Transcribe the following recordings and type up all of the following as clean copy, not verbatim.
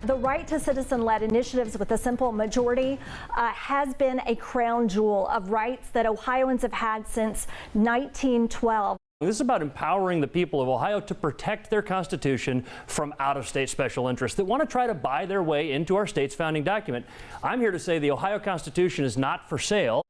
The right to citizen-led initiatives with a simple majority has been a crown jewel of rights that Ohioans have had since 1912. This is about empowering the people of Ohio to protect their Constitution from out-of-state special interests that want to try to buy their way into our state's founding document. I'm here to say the Ohio Constitution is not for sale.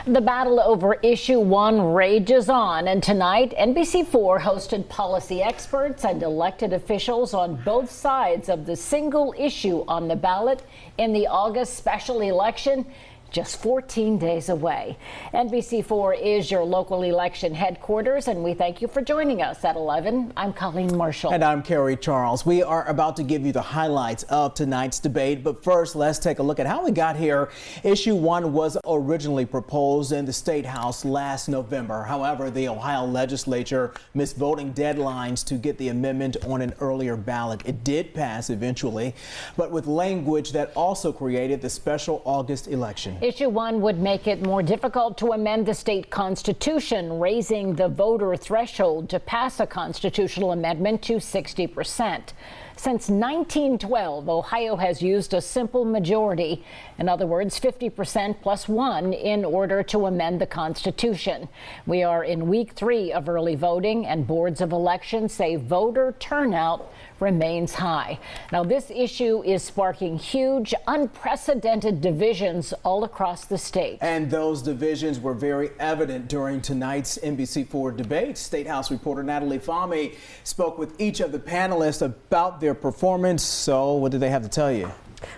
The battle over Issue 1 rages on, and tonight NBC4 hosted policy experts and elected officials on both sides of the single issue on the ballot in the August special election, just 14 days away. NBC4 is your local election headquarters, and we thank you for joining us at 11. I'm Colleen Marshall. And I'm Kerry Charles. We are about to give you the highlights of tonight's debate, but first let's take a look at how we got here. Issue 1 was originally proposed in the State House last November. However, the Ohio legislature missed voting deadlines to get the amendment on an earlier ballot. It did pass eventually, but with language that also created the special August election. Issue 1 would make it more difficult to amend the state constitution, raising the voter threshold to pass a constitutional amendment to 60%. Since 1912, Ohio has used a simple majority, in other words, 50% plus 1, in order to amend the Constitution. We are in week 3 of early voting, and boards of elections say voter turnout remains high. Now, this issue is sparking huge, unprecedented divisions all across the state. And those divisions were very evident during tonight's NBC4 debate. State House reporter Natalie Fahmy spoke with each of the panelists about their performance. So what did they have to tell you?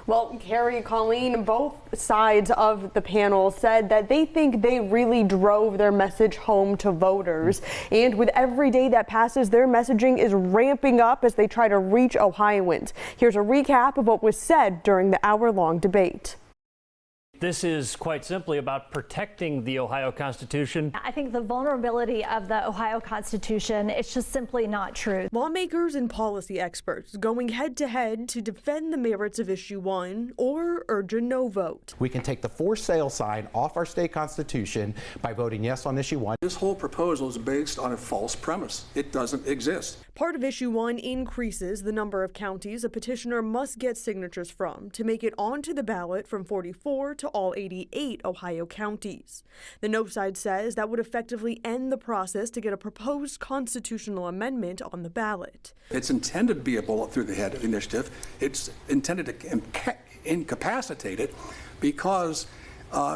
Well, Kerry, Colleen, both sides of the panel said that they think they really drove their message home to voters. And with every day that passes, their messaging is ramping up as they try to reach Ohioans. Here's a recap of what was said during the hour-long debate. This is quite simply about protecting the Ohio Constitution. I think the vulnerability of the Ohio Constitution, it's just simply not true. Lawmakers and policy experts going head-to-head to defend the merits of Issue 1 or urge a no vote. We can take the for sale sign off our state constitution by voting yes on Issue 1. This whole proposal is based on a false premise. It doesn't exist. Part of Issue 1 increases the number of counties a petitioner must get signatures from to make it onto the ballot from 44 to all 88 Ohio counties. The no side says that would effectively end the process to get a proposed constitutional amendment on the ballot. It's intended to be a bullet through the head initiative. It's intended to incapacitate it because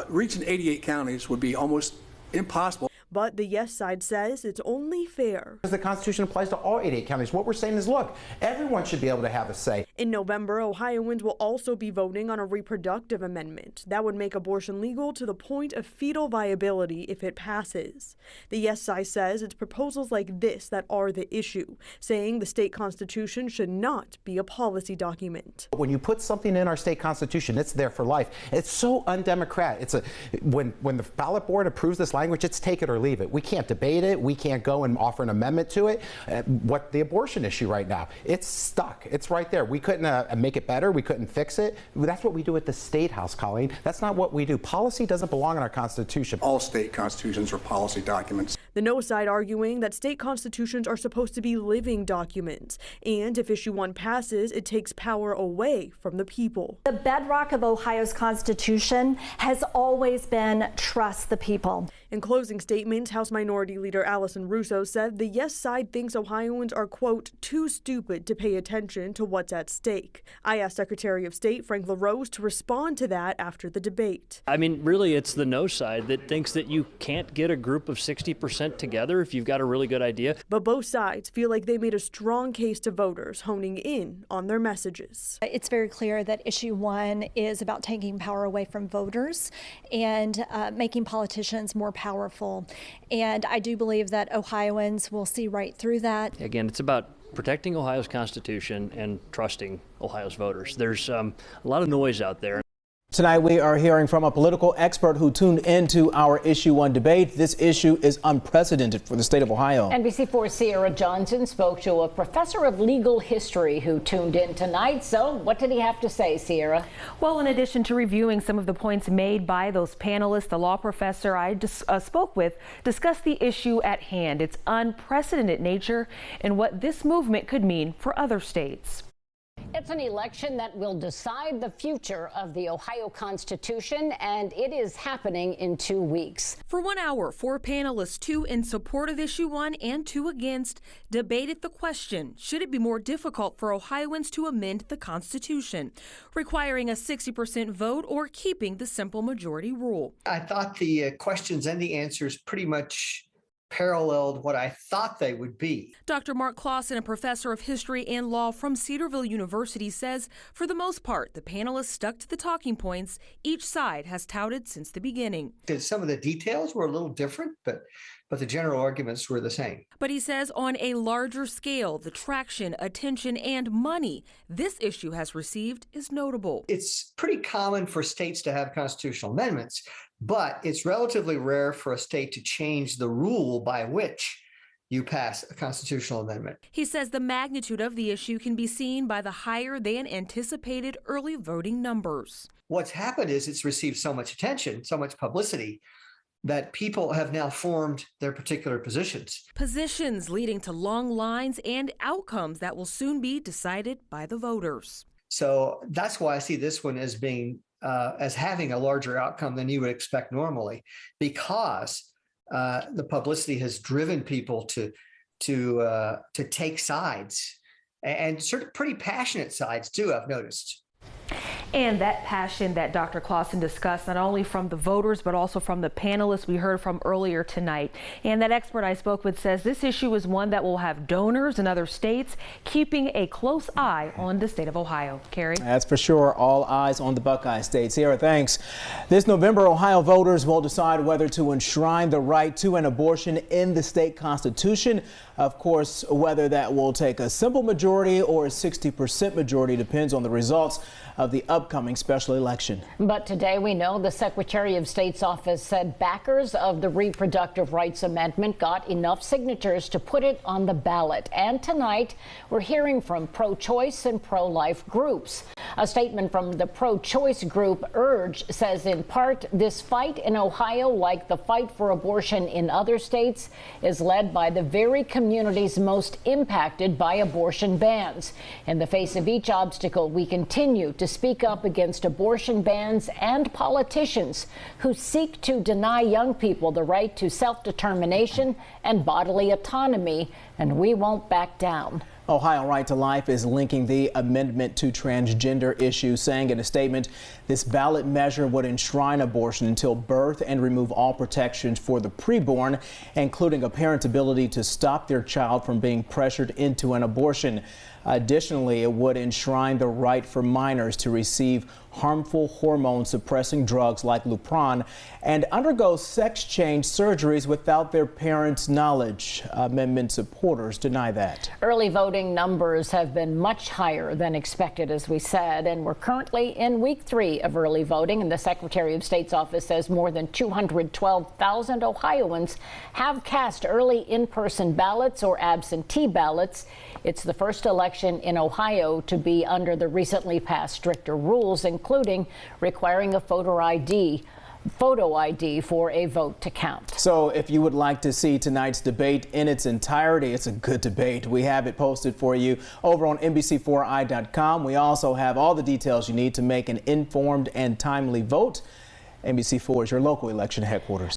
reaching 88 counties would be almost impossible. But the yes side says it's only fair. The Constitution applies to all 88 counties. What we're saying is, look, everyone should be able to have a say. In November, Ohioans will also be voting on a reproductive amendment that would make abortion legal to the point of fetal viability if it passes. The yes side says it's proposals like this that are the issue, saying the state constitution should not be a policy document. When you put something in our state constitution, it's there for life. It's so undemocratic. When the ballot board approves this language, it's take it or leave it. We can't debate it. We can't go and offer an amendment to it. What the abortion issue right now, it's stuck. It's right there. We couldn't make it better. We couldn't fix it. That's what we do at the State House, Colleen. That's not what we do. Policy doesn't belong in our Constitution. All state constitutions are policy documents. The no side arguing that state constitutions are supposed to be living documents. And if Issue 1 passes, it takes power away from the people. The bedrock of Ohio's Constitution has always been trust the people. In closing statements, House Minority Leader Allison Russo said the yes side thinks Ohioans are, quote, too stupid to pay attention to what's at stake. I asked Secretary of State Frank LaRose to respond to that after the debate. I mean, really, it's the no side that thinks that you can't get a group of 60% together if you've got a really good idea. But both sides feel like they made a strong case to voters, honing in on their messages. It's very clear that Issue 1 is about taking power away from voters and making politicians more powerful. And I do believe that Ohioans will see right through that. Again, it's about protecting Ohio's Constitution and trusting Ohio's voters. There's a lot of noise out there. Tonight we are hearing from a political expert who tuned into our Issue 1 debate. This issue is unprecedented for the state of Ohio. NBC4 Sierra Johnson spoke to a professor of legal history who tuned in tonight. So what did he have to say, Sierra? Well, in addition to reviewing some of the points made by those panelists, the law professor I spoke with discussed the issue at hand, its unprecedented nature, and what this movement could mean for other states. It's an election that will decide the future of the Ohio Constitution, and it is happening in 2 weeks. For 1 hour, 4 panelists, 2 in support of Issue 1 and 2 against, debated the question, should it be more difficult for Ohioans to amend the Constitution, requiring a 60% vote or keeping the simple majority rule? I thought the questions and the answers pretty much paralleled what I thought they would be. Dr. Mark Clausen, a professor of history and law from Cedarville University, says for the most part, the panelists stuck to the talking points each side has touted since the beginning. Some of the details were a little different, but the general arguments were the same. But he says on a larger scale, the traction, attention, and money this issue has received is notable. It's pretty common for states to have constitutional amendments, but it's relatively rare for a state to change the rule by which you pass a constitutional amendment. He says the magnitude of the issue can be seen by the higher than anticipated early voting numbers. What's happened is it's received so much attention, so much publicity, that people have now formed their particular positions. Positions leading to long lines and outcomes that will soon be decided by the voters. So that's why I see this one as being as having a larger outcome than you would expect normally, because the publicity has driven people to take sides, and sort of pretty passionate sides too, I've noticed. And that passion that Dr. Clausen discussed, not only from the voters, but also from the panelists we heard from earlier tonight. And that expert I spoke with says this issue is one that will have donors in other states keeping a close eye on the state of Ohio. Carrie? That's for sure. All eyes on the Buckeye State. Sierra, thanks. This November, Ohio voters will decide whether to enshrine the right to an abortion in the state constitution. Of course, whether that will take a simple majority or a 60% majority depends on the results of the upcoming special election. But today we know the Secretary of State's office said backers of the Reproductive Rights Amendment got enough signatures to put it on the ballot. And tonight we're hearing from pro-choice and pro-life groups. A statement from the pro-choice group URGE says in part this fight in Ohio, like the fight for abortion in other states, is led by the very communities most impacted by abortion bans. In the face of each obstacle, we continue to speak up against abortion bans and politicians who seek to deny young people the right to self-determination and bodily autonomy, and we won't back down. Ohio Right to Life is linking the amendment to transgender issues, saying in a statement, this ballot measure would enshrine abortion until birth and remove all protections for the preborn, including a parent's ability to stop their child from being pressured into an abortion. Additionally, it would enshrine the right for minors to receive harmful hormone-suppressing drugs like Lupron and undergo sex change surgeries without their parents' knowledge. Amendment supporters deny that. Early voting numbers have been much higher than expected, as we said, and we're currently in week 3 of early voting, and the Secretary of State's office says more than 212,000 Ohioans have cast early in-person ballots or absentee ballots. It's the first election in Ohio to be under the recently passed stricter rules, including requiring a photo ID for a vote to count. So if you would like to see tonight's debate in its entirety, it's a good debate. We have it posted for you over on NBC4i.com. We also have all the details you need to make an informed and timely vote. NBC4 is your local election headquarters.